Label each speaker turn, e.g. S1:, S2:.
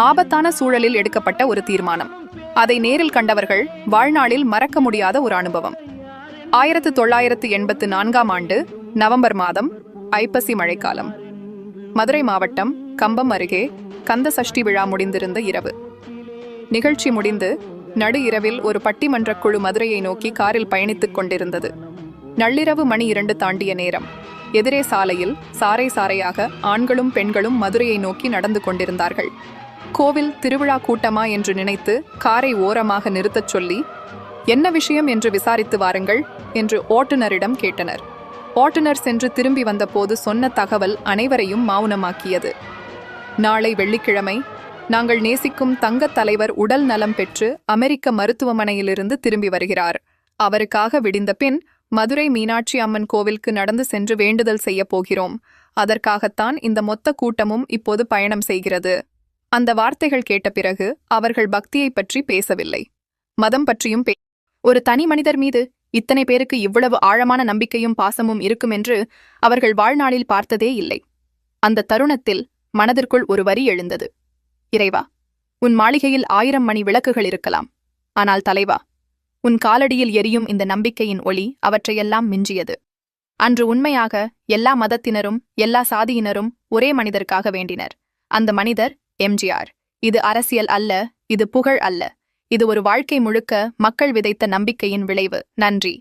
S1: ஆபத்தான சூழலில் எடுக்கப்பட்ட ஒரு தீர்மானம். அதை நேரில் கண்டவர்கள் வாழ்நாளில் மறக்க முடியாத ஒரு அனுபவம். 1984 ஆண்டு நவம்பர் மாதம், ஐப்பசி மழைக்காலம். மதுரை மாவட்டம் கம்பம் அருகே கந்த சஷ்டி விழா முடிந்திருந்த இரவு. நிகழ்ச்சி முடிந்து நடு இரவில் ஒரு பட்டிமன்ற குழு மதுரையை நோக்கி காரில் பயணித்துக் கொண்டிருந்தது. நள்ளிரவு மணி 2 தாண்டிய நேரம். எதிரே சாலையில் சாறை சாறையாக ஆண்களும் பெண்களும் மதுரையை நோக்கி நடந்து கொண்டிருந்தார்கள். கோவில் திருவிழா கூட்டமா என்று நினைத்து காரை ஓரமாக நிறுத்தச் சொல்லி, என்ன விஷயம் என்று விசாரித்து வாருங்கள் என்று ஓட்டுநரிடம் கேட்டனர். ஓட்டுநர் சென்று திரும்பி வந்தபோது சொன்ன தகவல் அனைவரையும் மௌனமாக்கியது. நாளை வெள்ளிக்கிழமை நாங்கள் நேசிக்கும் தங்கத் தலைவர் உடல் நலம் பெற்று அமெரிக்க மருத்துவமனையிலிருந்து திரும்பி வருகிறார். அவருக்காக விடிந்த பின் மதுரை மீனாட்சி அம்மன் கோவிலுக்கு நடந்து சென்று வேண்டுதல் செய்ய போகிறோம். அதற்காகத்தான் இந்த மொத்த கூட்டமும் இப்போது பயணம் செய்கிறது. அந்த வார்த்தைகள் கேட்ட பிறகு அவர்கள் பக்தியை பற்றி பேசவில்லை, மதம் பற்றியும் ஒரு தனி மனிதர் மீது இத்தனை பேருக்கு இவ்வளவு ஆழமான நம்பிக்கையும் பாசமும் இருக்கும் என்று அவர்கள் வாழ்நாளில் பார்த்ததே இல்லை. அந்த தருணத்தில் மனதிற்குள் ஒரு வரி எழுந்தது. இறைவா, உன் மாளிகையில் 1000 மணி விளக்குகள் இருக்கலாம், ஆனால் தலைவா, உன் காலடியில் எரியும் இந்த நம்பிக்கையின் ஒளி அவற்றையெல்லாம் மிஞ்சியது. அன்று உண்மையாக எல்லா மதத்தினரும் எல்லா சாதியினரும் ஒரே மனிதருக்காக வேண்டினர். அந்த மனிதர் எம்ஜிஆர். இது அரசியல் அல்ல, இது புகழ் அல்ல, இது ஒரு வாழ்க்கை முழுக்க மக்கள் விதைத்த நம்பிக்கையின் விளைவு. நன்றி.